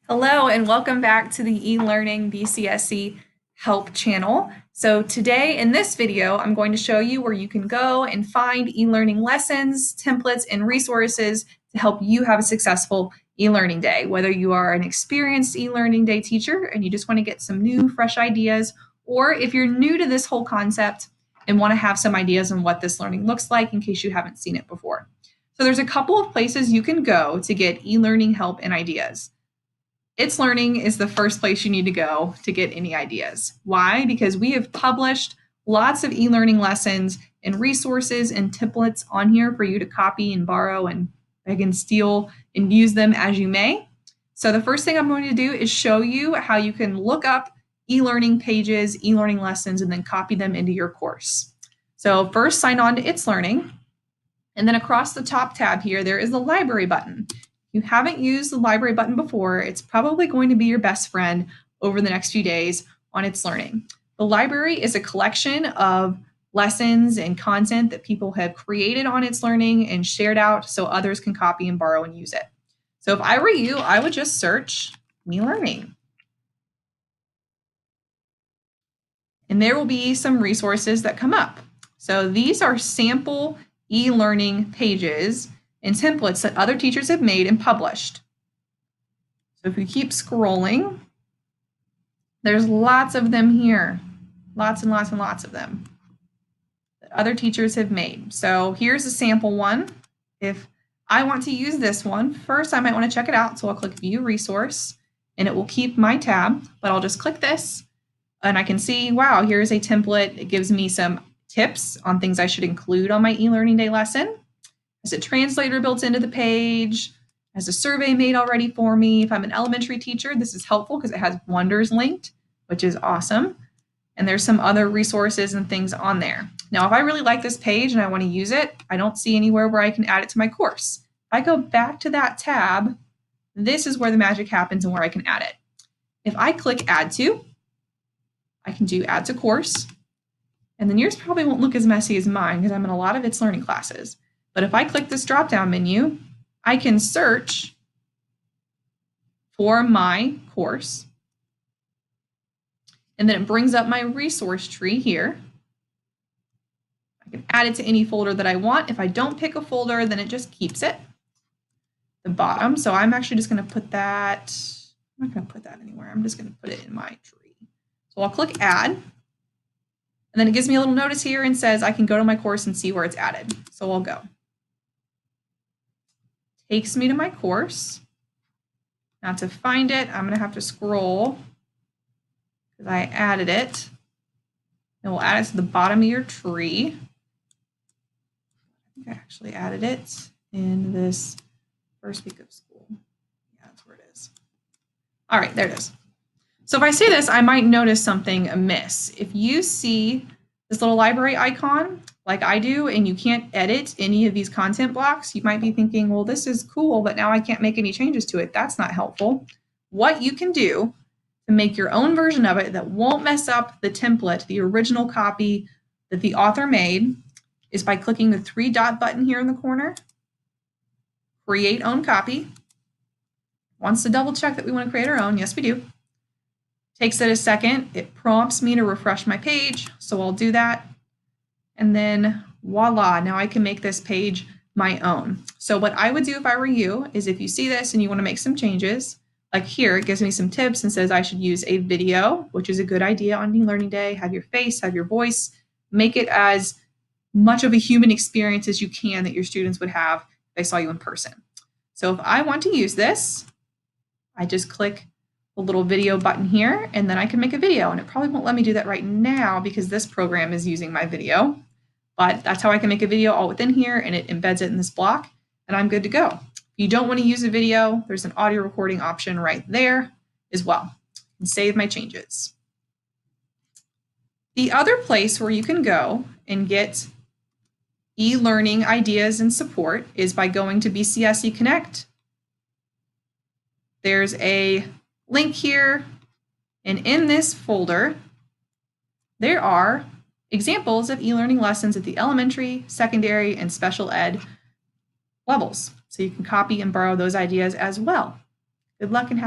Hello and welcome back to the eLearning BCSC Help channel. So today in this video, I'm going to show you where you can go and find eLearning lessons, templates, and resources to help you have a successful eLearning day. Whether you are an experienced eLearning day teacher and you just want to get some new, fresh ideas, or if you're new to this whole concept and want to have some ideas on what this learning looks like in case you haven't seen it before. So there's a couple of places you can go to get eLearning help and ideas. itslearning is the first place you need to go to get any ideas. Why? Because we have published lots of e-learning lessons and resources and templates on here for you to copy and borrow and beg and steal and use them as you may. So the first thing I'm going to do is show you how you can look up e-learning pages, e-learning lessons, and then copy them into your course. So first sign on to itslearning, and then across the top tab here, there is the library button. If you haven't used the library button before, it's probably going to be your best friend over the next few days on itslearning. The library is a collection of lessons and content that people have created on itslearning and shared out so others can copy and borrow and use it. So if I were you, I would just search eLearning. And there will be some resources that come up. So these are sample e-learning pages and templates that other teachers have made and published. So if we keep scrolling, there's lots of them here, lots and lots and lots of them that other teachers have made. So here's a sample one. If I want to use this one, first I might want to check it out. So I'll click View Resource and it will keep my tab, but I'll just click this and I can see, wow, here's a template. It gives me some tips on things I should include on my e-learning day lesson. There's a translator built into the page, has a survey made already for me. If I'm an elementary teacher, this is helpful because it has wonders linked, which is awesome. And there's some other resources and things on there. Now, if I really like this page and I want to use it, I don't see anywhere where I can add it to my course. If I go back to that tab, this is where the magic happens and where I can add it. If I click Add To, I can do Add to Course. And then yours probably won't look as messy as mine because I'm in a lot of itslearning classes. But if I click this drop-down menu, I can search for my course. And then it brings up my resource tree here. I can add it to any folder that I want. If I don't pick a folder, then it just keeps it at the bottom. So I'm actually just going to put that, I'm not going to put that anywhere. I'm just going to put it in my tree. So I'll click Add. And then it gives me a little notice here and says I can go to my course and see where it's added. So I'll go. Takes me to my course. Now to find it, I'm going to have to scroll because I added it. And we'll add it to the bottom of your tree. I think I actually added it in this first week of school. Yeah, that's where it is. All right, there it is. So if I see this, I might notice something amiss. If you see this little library icon, like I do, and you can't edit any of these content blocks, you might be thinking, well, this is cool, but now I can't make any changes to it. That's not helpful. What you can do to make your own version of it that won't mess up the template, the original copy that the author made, is by clicking the 3-dot button here in the corner, Create Own Copy. Wants to double check that we want to create our own. Yes, we do. Takes it a second. It prompts me to refresh my page, so I'll do that. And then voila, now I can make this page my own. So what I would do if I were you is if you see this and you want to make some changes, like here, it gives me some tips and says I should use a video, which is a good idea on eLearning Day. Have your face, have your voice, make it as much of a human experience as you can that your students would have if they saw you in person. So if I want to use this, I just click the little video button here, and then I can make a video. And it probably won't let me do that right now because this program is using my video. But that's how I can make a video all within here, and it embeds it in this block, and I'm good to go. If you don't want to use a video, there's an audio recording option right there as well. And save my changes. The other place where you can go and get e-learning ideas and support is by going to BCSC Connect. There's a link here, and in this folder, there are examples of e-learning lessons at the elementary, secondary, and special ed levels. So you can copy and borrow those ideas as well. Good luck and have